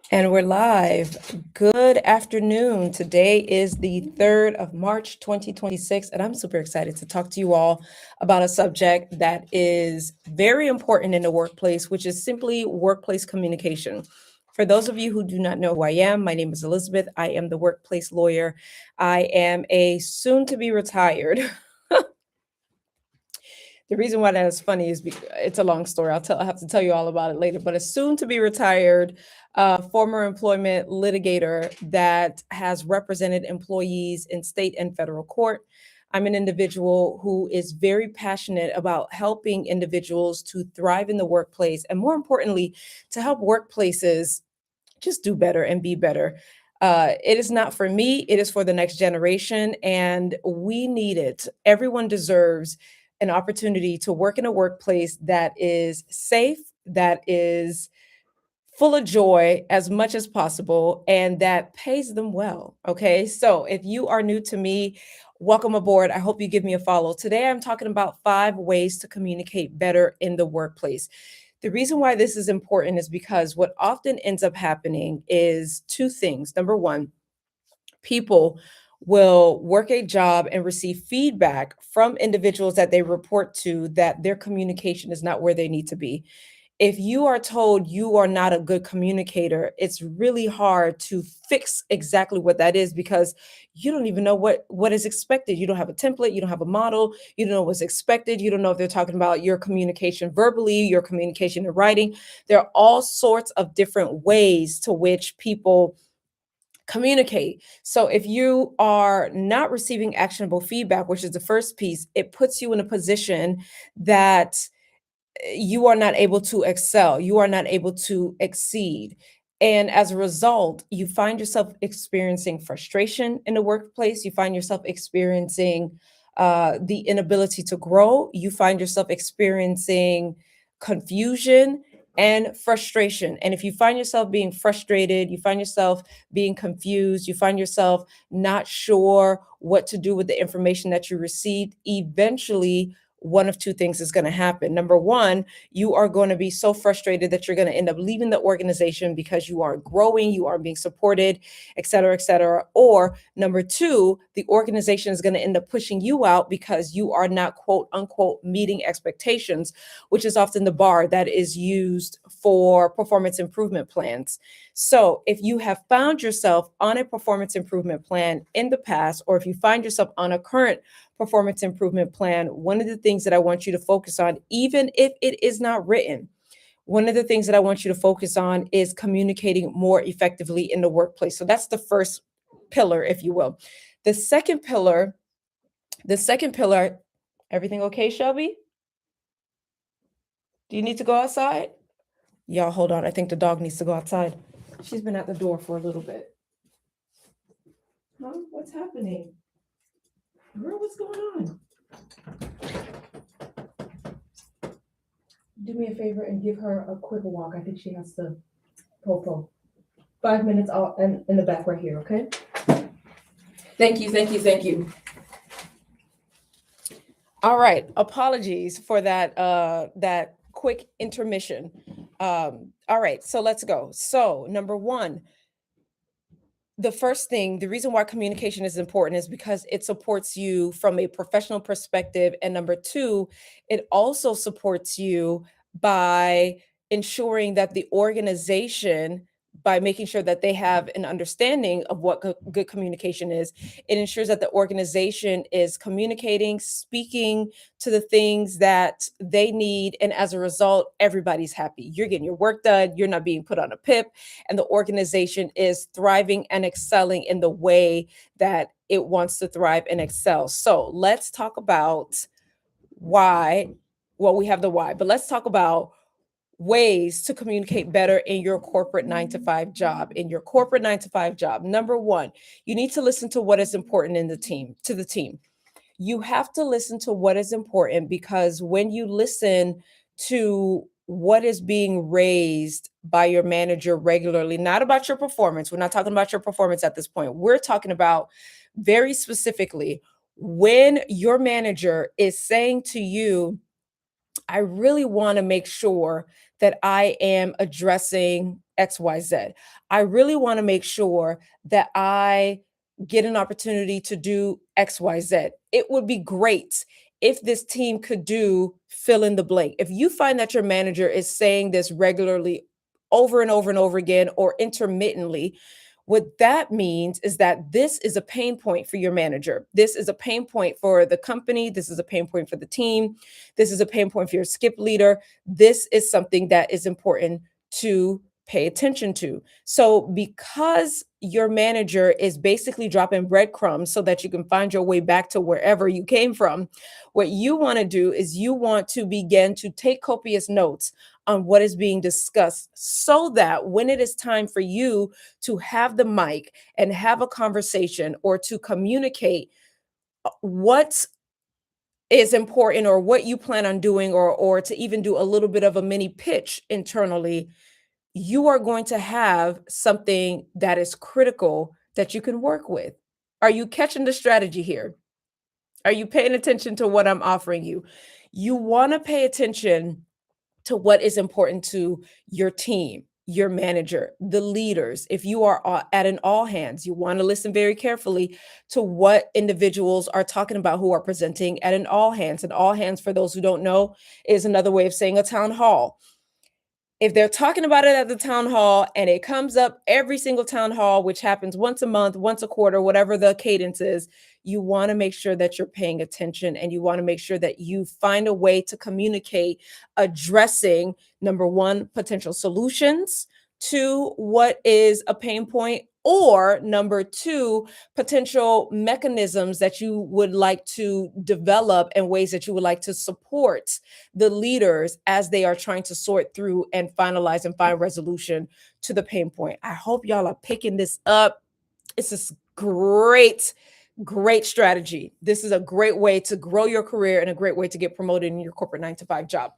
And we're live. Good afternoon. Today is the 3rd of March, 2026, and I'm super excited to talk to you all about a subject that is very important in the workplace, which is simply workplace communication. For those of you who do not know who I am, my name is Elizabeth. I am the workplace lawyer. I am a soon to be retired. The reason why that is funny is because it's a long story. I have to tell you all about it later. But a soon to be retired former employment litigator that has represented employees in state and federal court. I'm an individual who is very passionate about helping individuals to thrive in the workplace, and more importantly, to help workplaces just do better and be better. It is not for me, it is for the next generation, and we need it. Everyone deserves an opportunity to work in a workplace that is safe, that is full of joy as much as possible, and that pays them well. Okay. So if you are new to me, welcome aboard. I hope you give me a follow. Today, I'm talking about 5 ways to communicate better in the workplace. The reason why this is important is because what often ends up happening is two things. Number one, people will work a job and receive feedback from individuals that they report to that their communication is not where they need to be. If you are told you are not a good communicator, it's really hard to fix exactly what that is because you don't even know what is expected. You don't have a template, you don't have a model, you don't know what's expected, you don't know if they're talking about your communication verbally, your communication in writing. There are all sorts of different ways to which people communicate. So if you are not receiving actionable feedback, which is the first piece, it puts you in a position that you are not able to excel, you are not able to exceed. And as a result, you find yourself experiencing frustration in the workplace, you find yourself experiencing the inability to grow, you find yourself experiencing confusion and frustration. And if you find yourself being frustrated, you find yourself being confused, you find yourself not sure what to do with the information that you received, eventually one of two things is going to happen. Number one, you are going to be so frustrated that you're going to end up leaving the organization because you aren't growing, you aren't being supported, et cetera, et cetera. Or number two, the organization is going to end up pushing you out because you are not, quote unquote, meeting expectations, which is often the bar that is used for performance improvement plans. So if you have found yourself on a performance improvement plan in the past, or if you find yourself on a current performance improvement plan, one of the things that I want you to focus on, even if it is not written, one of the things that I want you to focus on is communicating more effectively in the workplace. So that's the first pillar, if you will. The second pillar, everything okay, Shelby? Do you need to go outside? Y'all, hold on. I think the dog needs to go outside. She's been at the door for a little bit. Huh? What's happening? Girl, what's going on? Do me a favor and give her a quick walk. I think she has to popo. 5 minutes out and in the back right here, okay? Thank you, thank you, thank you. All right. Apologies for that quick intermission. All right, so let's go. So number one, the first thing, the reason why communication is important is because it supports you from a professional perspective. And number two, it also supports you by ensuring that the organization, by making sure that they have an understanding of what good communication is, it ensures that the organization is communicating, speaking to the things that they need. And as a result, everybody's happy. You're getting your work done, you're not being put on a PIP, and the organization is thriving and excelling in the way that it wants to thrive and excel. So let's talk about why. Well, we have the why, but let's talk about ways to communicate better in your corporate 9 to 5 job. In your corporate 9 to 5 job, number one, you need to listen to what is important in the team, to the team. You have to listen to what is important, because when you listen to what is being raised by your manager regularly, not about your performance, we're not talking about your performance at this point. We're talking about very specifically when your manager is saying to you, I really want to make sure that I am addressing XYZ. I really want to make sure that I get an opportunity to do XYZ. It would be great if this team could do fill in the blank. If you find that your manager is saying this regularly over and over and over again or intermittently, what that means is that this is a pain point for your manager. This is a pain point for the company. This is a pain point for the team. This is a pain point for your skip leader. This is something that is important to pay attention to. So, because your manager is basically dropping breadcrumbs so that you can find your way back to wherever you came from, what you want to do is you want to begin to take copious notes on what is being discussed so that when it is time for you to have the mic and have a conversation or to communicate what is important or what you plan on doing or to even do a little bit of a mini pitch internally, you are going to have something that is critical that you can work with. Are you catching the strategy here? Are you paying attention to what I'm offering you? You want to pay attention to what is important to your team, your manager, the leaders. If you are at an all hands, you want to listen very carefully to what individuals are talking about who are presenting at an all hands. An all hands, for those who don't know, is another way of saying a town hall. If they're talking about it at the town hall and it comes up every single town hall, which happens once a month, once a quarter, whatever the cadence is, you want to make sure that you're paying attention and you want to make sure that you find a way to communicate addressing number one, potential solutions to what is a pain point, or number two, potential mechanisms that you would like to develop and ways that you would like to support the leaders as they are trying to sort through and finalize and find resolution to the pain point. I hope y'all are picking this up. It's this great strategy. This is a great way to grow your career and a great way to get promoted in your corporate 9 to 5 job.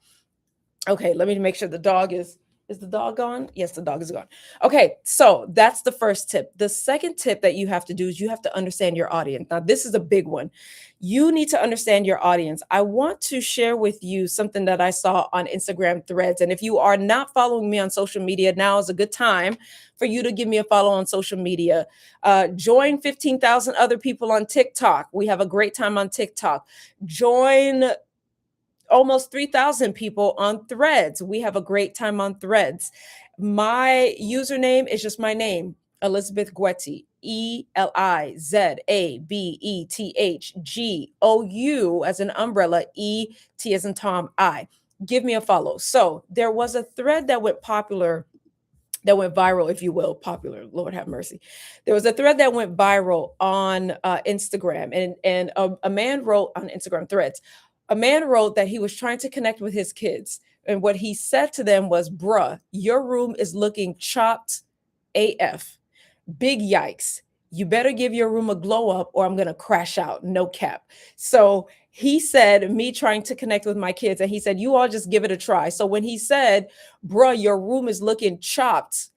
Okay, let me make sure the dog is the dog gone? Yes, the dog is gone. Okay, so that's the first tip. The second tip that you have to do is you have to understand your audience. Now, this is a big one. You need to understand your audience. I want to share with you something that I saw on Instagram threads. And if you are not following me on social media, now is a good time for you to give me a follow on social media. Join 15,000 other people on TikTok. We have a great time on TikTok. Join almost 3,000 people on Threads. We have a great time on Threads. My username is just my name, Elizabeth Guetti, ELIZABETHGOU as an umbrella, ET as in Tom, I. Give me a follow. So there was a thread that went viral, if you will, popular, Lord have mercy. There was a thread that went viral on Instagram, and a man wrote on Instagram Threads. A man wrote that he was trying to connect with his kids. And what he said to them was, bruh, your room is looking chopped AF. Big yikes. You better give your room a glow up or I'm going to crash out. No cap. So he said, me trying to connect with my kids. And he said, you all just give it a try. So when he said, bruh, your room is looking chopped,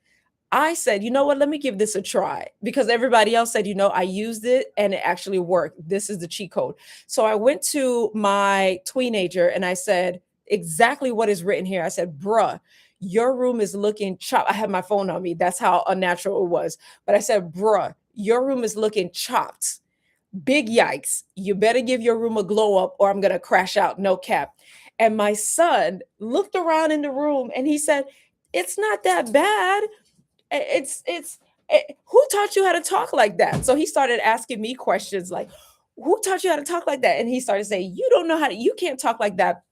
I said, you know what, let me give this a try, because everybody else said, I used it and it actually worked. This is the cheat code. So I went to my teenager and I said exactly what is written here. I said, bruh, your room is looking chopped. I had my phone on me. That's how unnatural it was. But I said, bruh, your room is looking chopped. Big yikes. You better give your room a glow up or I'm going to crash out. No cap. And my son looked around in the room and he said, it's not that bad. Who taught you how to talk like that? So he started asking me questions like, who taught you how to talk like that? And he started saying, you can't talk like that.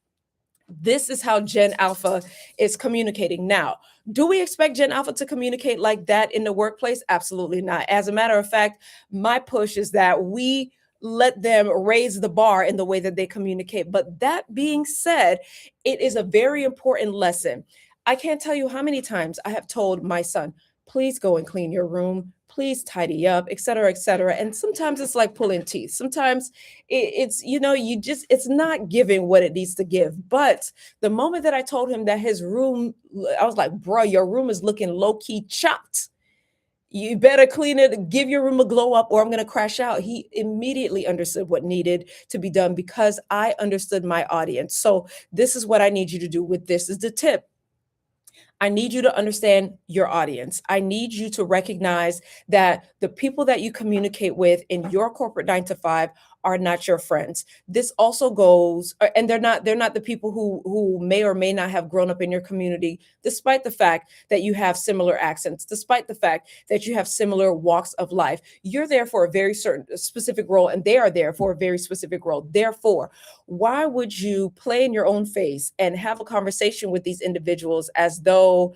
This is how Gen Alpha is communicating. Now, do we expect Gen Alpha to communicate like that in the workplace? Absolutely not. As a matter of fact, my push is that we let them raise the bar in the way that they communicate. But that being said, it is a very important lesson. I can't tell you how many times I have told my son, please go and clean your room, please tidy up, et cetera, et cetera. And sometimes it's like pulling teeth. Sometimes it's not giving what it needs to give. But the moment that I told him that his room, I was like, bro, your room is looking low-key chopped. You better clean it, give your room a glow up or I'm going to crash out. He immediately understood what needed to be done because I understood my audience. So this is what I need you to do with this is the tip. I need you to understand your audience. I need you to recognize that the people that you communicate with in your corporate 9 to 5 are not your friends. This also goes, and they're not the people who may or may not have grown up in your community, despite the fact that you have similar accents, despite the fact that you have similar walks of life. You're there for a very certain specific role, and they are there for a very specific role. Therefore, why would you play in your own face and have a conversation with these individuals as though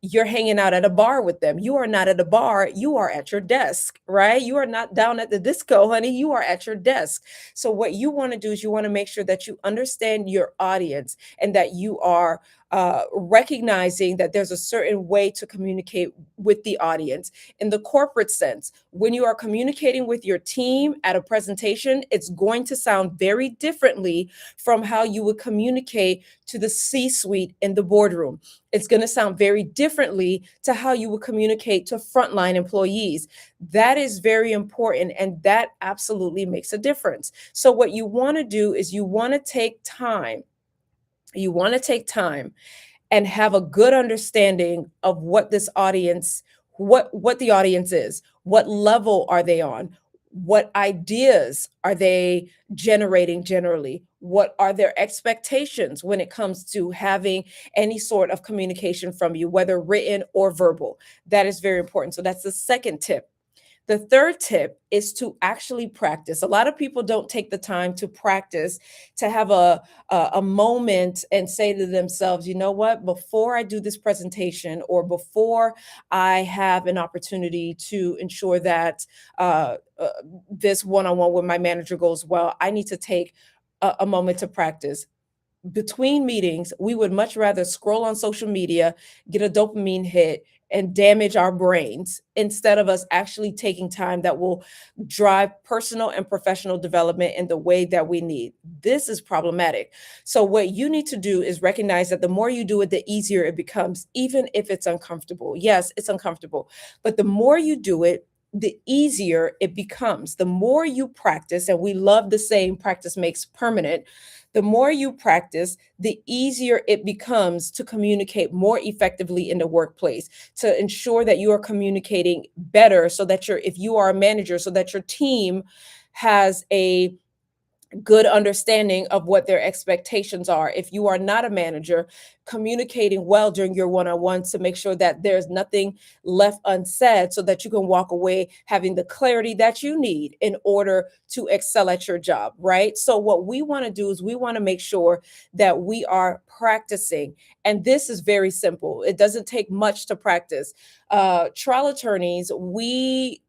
you're hanging out at a bar with them? You are not at a bar, you are at your desk, right? You are not down at the disco, honey. You are at your desk. So what you want to do is you want to make sure that you understand your audience and that you are recognizing that there's a certain way to communicate with the audience. In the corporate sense, when you are communicating with your team at a presentation, it's going to sound very differently from how you would communicate to the C-suite in the boardroom. It's going to sound very differently to how you would communicate to frontline employees. That is very important, and that absolutely makes a difference. So what you want to do is you want to take time. You want to take time and have a good understanding of what this audience, what the audience is, what level are they on, what ideas are they generating generally, what are their expectations when it comes to having any sort of communication from you, whether written or verbal. That is very important. So that's the second tip. The third tip is to actually practice. A lot of people don't take the time to practice, to have a moment and say to themselves, you know what, before I do this presentation or before I have an opportunity to ensure that this one-on-one with my manager goes well, I need to take a moment to practice. Between meetings, we would much rather scroll on social media, get a dopamine hit, and damage our brains instead of us actually taking time that will drive personal and professional development in the way that we need. This is problematic. So, what you need to do is recognize that the more you do it, the easier it becomes, even if it's uncomfortable. Yes, it's uncomfortable, but the more you do it, the easier it becomes. The more you practice, and we love the saying, practice makes permanent. The more you practice, the easier it becomes to communicate more effectively in the workplace, to ensure that you are communicating better so that if you are a manager, so that your team has a good understanding of what their expectations are. If you are not a manager, communicating well during your one-on-ones to make sure that there's nothing left unsaid so that you can walk away having the clarity that you need in order to excel at your job, right? So what we want to do is we want to make sure that we are practicing. And this is very simple. It doesn't take much to practice. Trial attorneys, we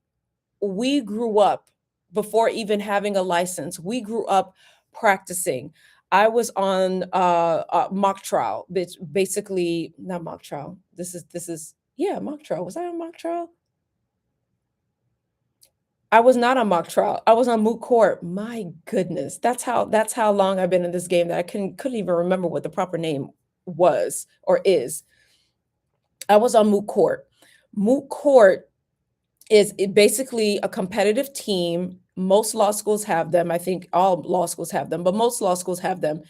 grew up before even having a license. We grew up practicing. I was on mock trial, which basically not mock trial. This is yeah, mock trial. Was I on mock trial? I was not on mock trial. I was on moot court. My goodness, that's how long I've been in this game that I couldn't even remember what the proper name was or is. I was on moot court. Moot court is basically a competitive team. Most law schools have them. I think all law schools have them, but most law schools have them,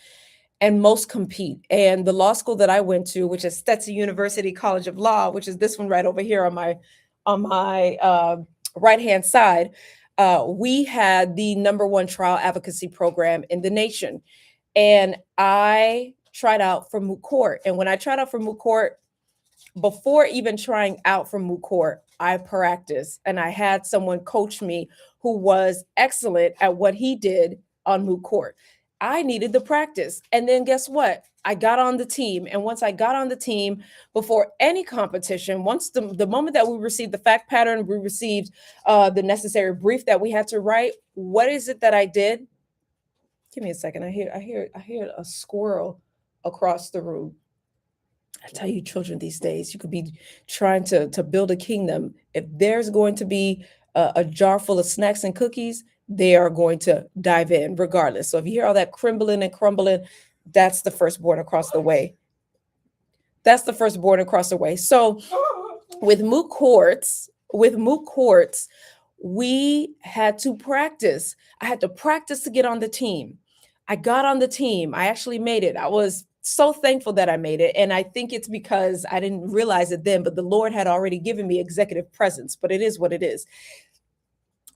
and most compete. And the law school that I went to, which is Stetson University College of Law, which is this one right over here on my right hand side, we had the number one trial advocacy program in the nation. And I tried out for moot court. And when I tried out for moot court, before even trying out for moot court, I practiced and I had someone coach me who was excellent at what he did on moot court. I needed the practice. And then guess what? I got on the team. And once I got on the team, before any competition, once the moment that we received the fact pattern, we received the necessary brief that we had to write, what is it that I did? Give me a second. I hear a squirrel across the room. I tell you, children these days, you could be trying to build a kingdom. If there's going to be a jar full of snacks and cookies, they are going to dive in regardless. So if you hear all that crimbling and crumbling, that's the firstborn across the way. That's the firstborn across the way. So with moot courts, we had to practice. I had to practice to get on the team. I got on the team. I actually made it. I was so thankful that I made it. And I think it's because I didn't realize it then, but the Lord had already given me executive presence, but it is what it is.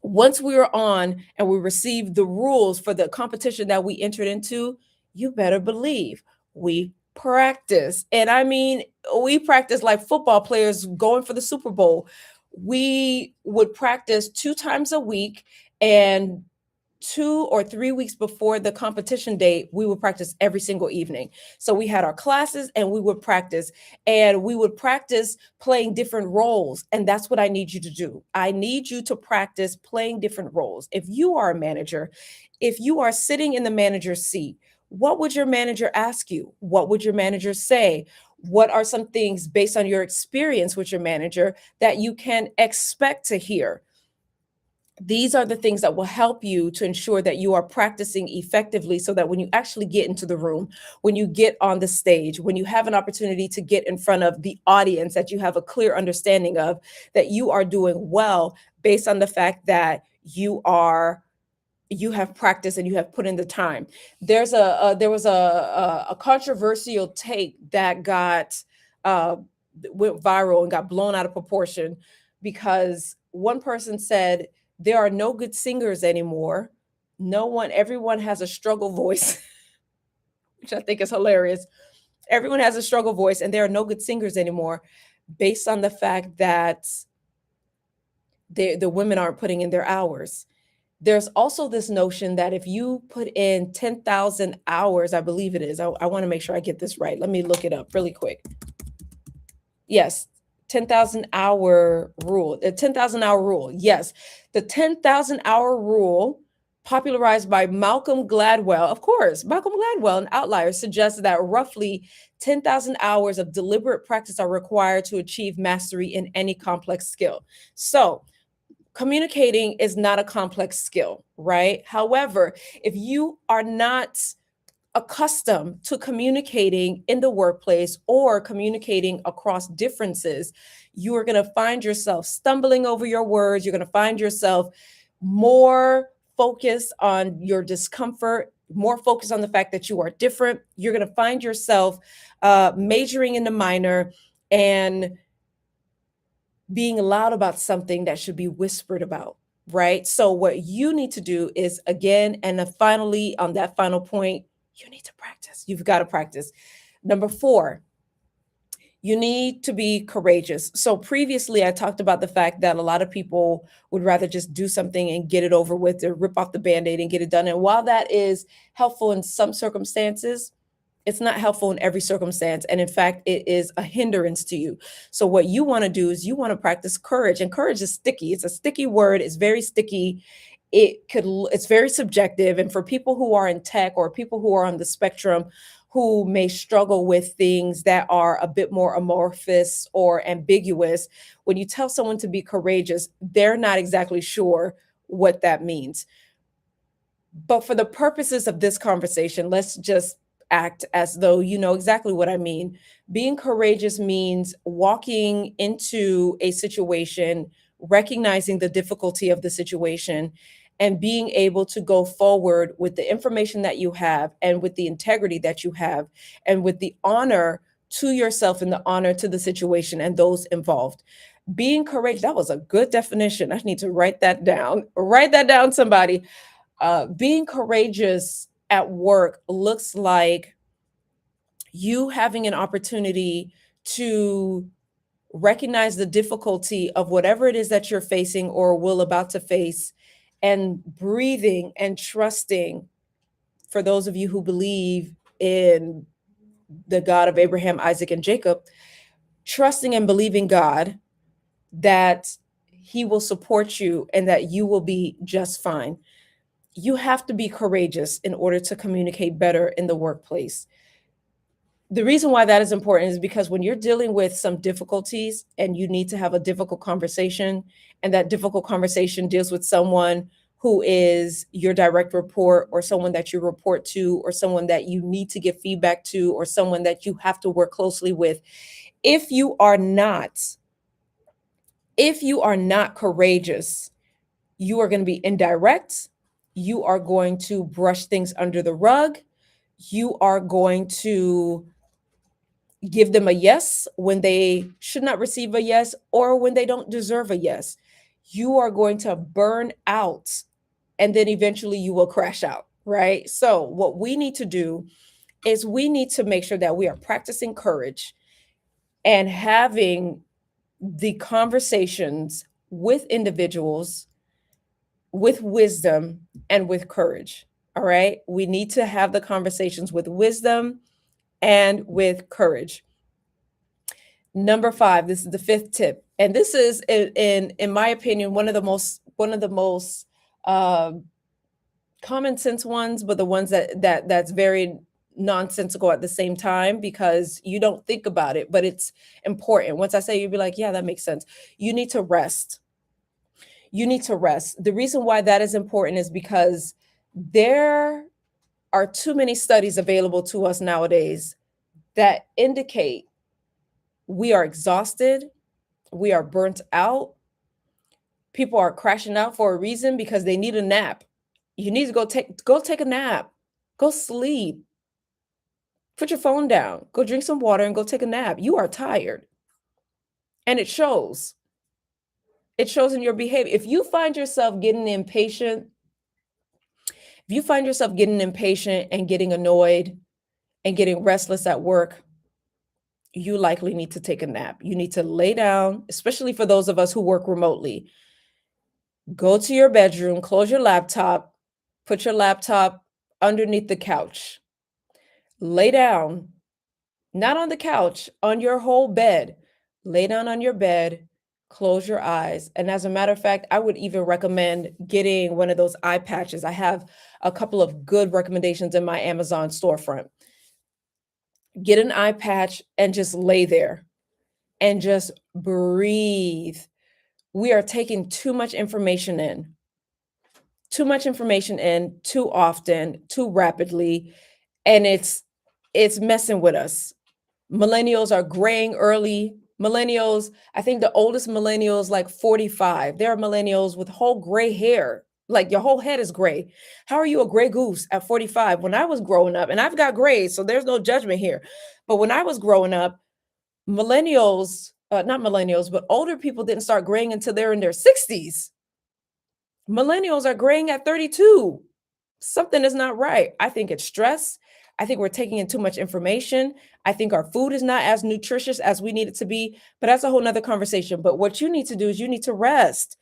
Once we were on and we received the rules for the competition that we entered into, you better believe we practice. And I mean, we practice like football players going for the Super Bowl. We would practice 2 times a week, and 2 or 3 weeks before the competition date, we would practice every single evening. So we had our classes and we would practice playing different roles. And that's what I need you to do. I need you to practice playing different roles. If you are a manager, if you are sitting in the manager's seat, what would your manager ask you? What would your manager say? What are some things based on your experience with your manager that you can expect to hear? These are the things that will help you to ensure that you are practicing effectively, so that when you actually get into the room, when you get on the stage, when you have an opportunity to get in front of the audience that you have a clear understanding of, that you are doing well based on the fact that you have practiced and you have put in the time. There was a controversial take that uh, went viral and got blown out of proportion, because one person said there are no good singers anymore. Everyone has a struggle voice, which I think is hilarious. Everyone has a struggle voice, and there are no good singers anymore, based on the fact that the women aren't putting in their hours. There's also this notion that if you put in 10,000 hours, I believe it is. I want to make sure I get this right. Let me look it up really quick. Yes, 10,000 hour rule. The 10,000 hour rule. Yes, the 10,000 hour rule, popularized by Malcolm Gladwell. Of course, Malcolm Gladwell, an outlier, suggests that roughly 10,000 hours of deliberate practice are required to achieve mastery in any complex skill. So, communicating is not a complex skill, right? However, if you are not accustomed to communicating in the workplace or communicating across differences, you are going to find yourself stumbling over your words. You're going to find yourself more focused on your discomfort, more focused on the fact that you are different. You're going to find yourself majoring in the minor and being loud about something that should be whispered about, right? So what you need to do is, again, and then finally, on that final point, you need to practice. You've got to practice. Number 4, you need to be courageous. So previously, I talked about the fact that a lot of people would rather just do something and get it over with, or rip off the Band-Aid and get it done. And while that is helpful in some circumstances, it's not helpful in every circumstance. And in fact, it is a hindrance to you. So what you want to do is you want to practice courage. And courage is sticky. It's a sticky word. It's very sticky. It's very subjective. And for people who are in tech, or people who are on the spectrum, who may struggle with things that are a bit more amorphous or ambiguous, when you tell someone to be courageous, they're not exactly sure what that means. But for the purposes of this conversation, let's just act as though you know exactly what I mean. Being courageous means walking into a situation, recognizing the difficulty of the situation, and being able to go forward with the information that you have, and with the integrity that you have, and with the honor to yourself and the honor to the situation and those involved. Being courageous, that was a good definition. I need to write that down. Write that down, somebody. Being courageous at work looks like you having an opportunity to recognize the difficulty of whatever it is that you're facing or will about to face, and breathing and trusting. For those of you who believe in the God of Abraham, Isaac, and Jacob, trusting and believing God that he will support you and that you will be just fine. You have to be courageous in order to communicate better in the workplace. The reason why that is important is because when you're dealing with some difficulties and you need to have a difficult conversation, and that difficult conversation deals with someone who is your direct report, or someone that you report to, or someone that you need to give feedback to, or someone that you have to work closely with, if you are not courageous, you are going to be indirect. You are going to brush things under the rug. You are going to give them a yes when they should not receive a yes or when they don't deserve a yes. You are going to burn out and then eventually you will crash out, right? So, what we need to do is we need to make sure that we are practicing courage and having the conversations with individuals with wisdom and with courage. All right. We need to have the conversations with wisdom and with courage. Number five, this is the fifth tip. And this is in my opinion, one of the most common sense ones, but the ones that's very nonsensical at the same time because you don't think about it, but it's important. Once I say, you'll be like, yeah, that makes sense. You need to rest. You need to rest. The reason why that is important is because there are too many studies available to us nowadays that indicate we are exhausted, we are burnt out. People are crashing out for a reason because they need a nap. You need to go take a nap. Go sleep. Put your phone down. Go drink some water and go take a nap. You are tired. And it shows. It shows in your behavior. If you find yourself getting impatient, and getting annoyed and getting restless at work, you likely need to take a nap. You need to lay down, especially for those of us who work remotely. Go to your bedroom, close your laptop, put your laptop underneath the couch. Lay down, not on the couch, on your whole bed. Lay down on your bed, close your eyes. And as a matter of fact, I would even recommend getting one of those eye patches. I have a couple of good recommendations in my Amazon storefront. Get an eye patch and just lay there and just breathe. We are taking too much information in, too often, too rapidly, and it's messing with us. Millennials are graying early. Millennials, I think the oldest millennial is like 45. There are millennials with whole gray hair. Like your whole head is gray. How are you a gray goose at 45? When I was growing up, and I've got grays, so there's no judgment here. But when I was growing up, millennials, not millennials, but older people didn't start graying until they're in their 60s. Millennials are graying at 32. Something is not right. I think it's stress. I think we're taking in too much information. I think our food is not as nutritious as we need it to be, but that's a whole nother conversation. But what you need to do is you need to rest.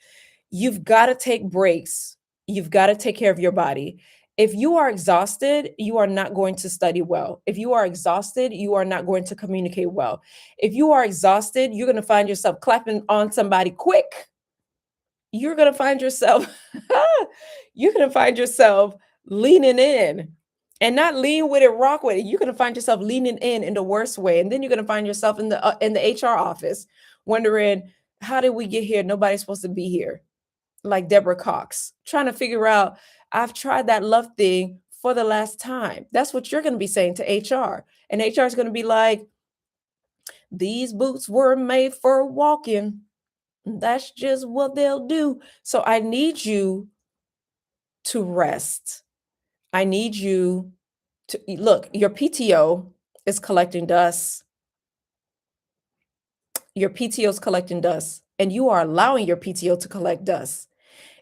You've got to take breaks. You've got to take care of your body. If you are exhausted, you are not going to study well. If you are exhausted, you are not going to communicate well. If you are exhausted, you're going to find yourself clapping on somebody quick. You're going to find yourself, you're going to find yourself leaning in and not lean with it, rock with it. You're going to find yourself leaning in the worst way. And then you're going to find yourself in the HR office wondering, how did we get here? Nobody's supposed to be here. Like Deborah Cox, trying to figure out, I've tried that love thing for the last time. That's what you're going to be saying to HR. And HR is going to be like, these boots were made for walking. That's just what they'll do. So I need you to rest. I need you to look, your PTO is collecting dust. Your PTO is collecting dust, and you are allowing your PTO to collect dust.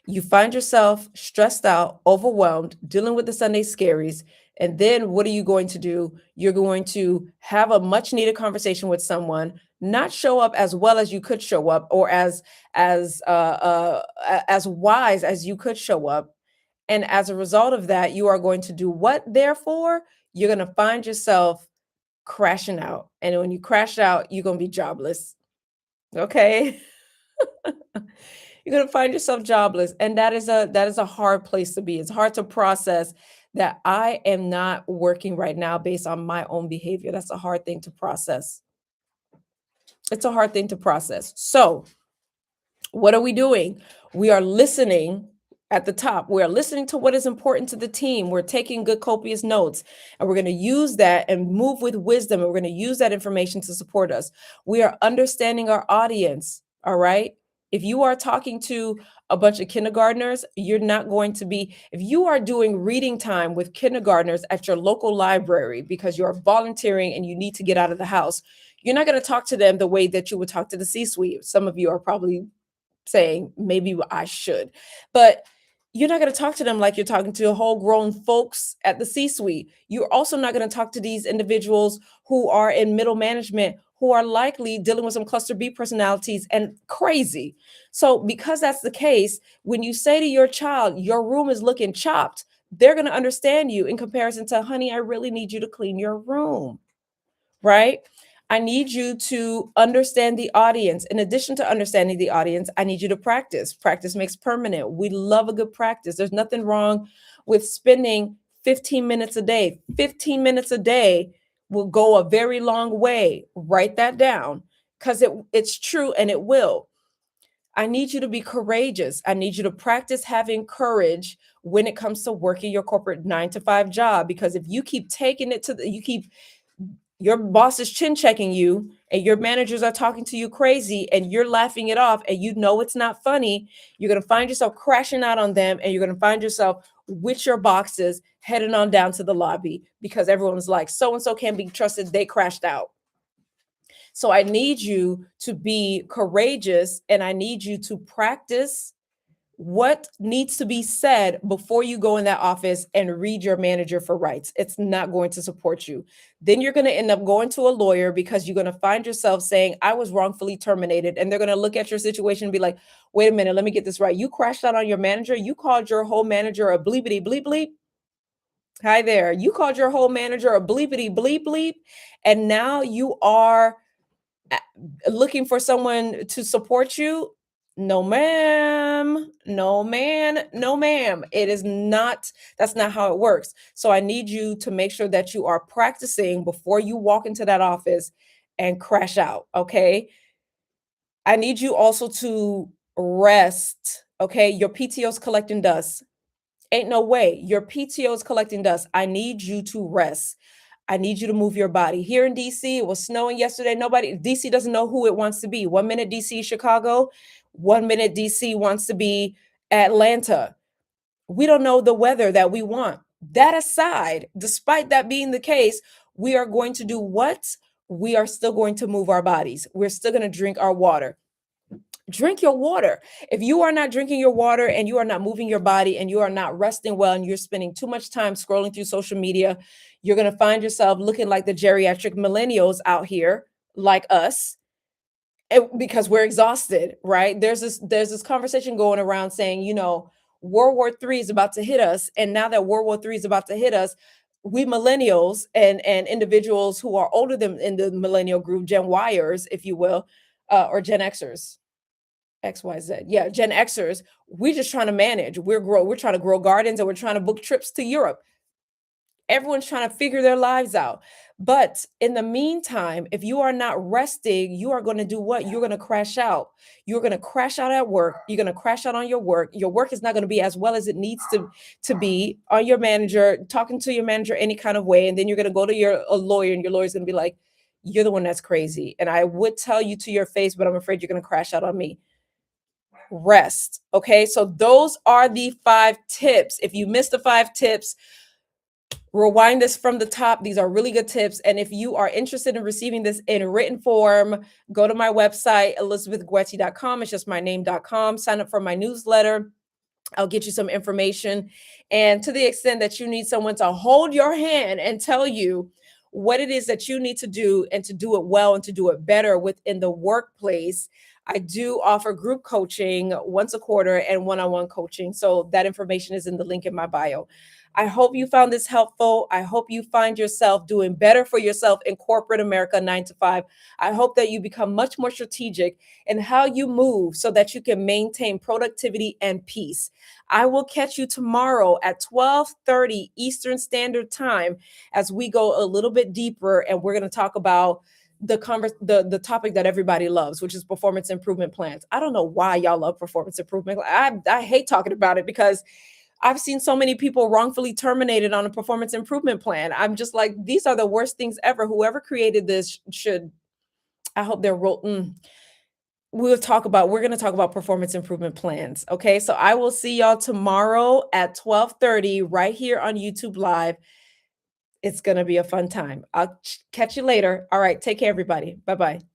You find yourself stressed out, overwhelmed, dealing with the Sunday scaries. And then what are you going to do? You're going to have a much needed conversation with someone, not show up as well as you could show up, or as wise as you could show up. And as a result of that, you are going to do what? Therefore, you're going to find yourself crashing out. And when you crash out, you're going to be jobless. Okay. You're going to find yourself jobless. And that is a hard place to be. It's hard to process that I am not working right now based on my own behavior. That's a hard thing to process. It's a hard thing to process. So what are we doing? We are listening at the top. We are listening to what is important to the team. We're taking good, copious notes, and we're going to use that and move with wisdom. And we're going to use that information to support us. We are understanding our audience. All right. If you are talking to a bunch of kindergartners, you're not going to be, if you are doing reading time with kindergartners at your local library because you're volunteering and you need to get out of the house, you're not going to talk to them the way that you would talk to the C-suite. Some of you are probably saying maybe I should, but you're not going to talk to them like you're talking to whole grown folks at the C-suite. You're also not going to talk to these individuals who are in middle management who are likely dealing with some cluster B personalities and crazy. So because that's the case, when you say to your child, your room is looking chopped, they're going to understand you in comparison to, honey, I really need you to clean your room, right? I need you to understand the audience. In addition to understanding the audience, I need you to practice. Practice makes permanent. We love a good practice. There's nothing wrong with spending 15 minutes a day. 15 minutes a day will go a very long way. Write that down because it's true and it will. I need you to be courageous. I need you to practice having courage when it comes to working your corporate 9 to 5 job. Because if you keep taking it to you keep your boss is chin checking you and your managers are talking to you crazy and you're laughing it off and you know it's not funny, you're going to find yourself crashing out on them and you're going to find yourself with your boxes heading on down to the lobby because everyone's like, so and so can't be trusted. They crashed out. So I need you to be courageous and I need you to practice what needs to be said before you go in that office and read your manager for rights. It's not going to support you. Then you're going to end up going to a lawyer because you're going to find yourself saying, I was wrongfully terminated. And they're going to look at your situation and be like, wait a minute, let me get this right. You crashed out on your manager. You called your whole manager a bleepity bleep bleep. Hi there. You called your whole manager a bleepity bleep bleep. And now you are looking for someone to support you. No, ma'am. No, man. No, ma'am. It is not, that's not how it works. So I need you to make sure that you are practicing before you walk into that office and crash out. Okay. I need you also to rest. Okay. Your PTO is collecting dust. Ain't no way. Your PTO is collecting dust. I need you to rest. I need you to move your body. Here in DC, it was snowing yesterday. DC doesn't know who it wants to be. 1 minute DC, Chicago, 1 minute DC wants to be Atlanta. We don't know the weather that we want. That aside, despite that being the case, we are going to do what? We are still going to move our bodies. We're still going to drink our water. Drink your water. If you are not drinking your water and you are not moving your body and you are not resting well and you're spending too much time scrolling through social media, you're going to find yourself looking like the geriatric millennials out here, like us, because we're exhausted, right? There's this conversation going around saying, World War III is about to hit us. And now that World War III is about to hit us, we millennials and individuals who are older than in the millennial group, Gen Yers, if you will, or Gen Xers, XYZ. Yeah, Gen Xers, we're just trying to manage. We're trying to grow gardens and we're trying to book trips to Europe. Everyone's trying to figure their lives out. But in the meantime, if you are not resting, you are going to do what? You're going to crash out. You're going to crash out at work. You're going to crash out on your work. Your work is not going to be as well as it needs to be on your manager, talking to your manager any kind of way. And then you're going to go to a lawyer and your lawyer's going to be like, you're the one that's crazy. And I would tell you to your face, but I'm afraid you're going to crash out on me. Rest. Okay. So those are the 5 tips. If you missed the 5 tips, rewind this from the top. These are really good tips. And if you are interested in receiving this in written form, go to my website, elizabethguetti.com. It's just my name.com. Sign up for my newsletter. I'll get you some information. And to the extent that you need someone to hold your hand and tell you what it is that you need to do and to do it well and to do it better within the workplace, I do offer group coaching once a quarter and one-on-one coaching. So that information is in the link in my bio. I hope you found this helpful. I hope you find yourself doing better for yourself in corporate America 9 to 5. I hope that you become much more strategic in how you move so that you can maintain productivity and peace. I will catch you tomorrow at 12:30 Eastern Standard Time as we go a little bit deeper and we're going to talk about the topic that everybody loves, which is performance improvement plans. I don't know why y'all love performance improvement. I hate talking about it because I've seen so many people wrongfully terminated on a performance improvement plan. I'm just like, these are the worst things ever. Whoever created this should, I hope they're we're going to talk about performance improvement plans. Okay. So I will see y'all tomorrow at 12:30 right here on YouTube Live. It's going to be a fun time. I'll catch you later. All right. Take care, everybody. Bye bye.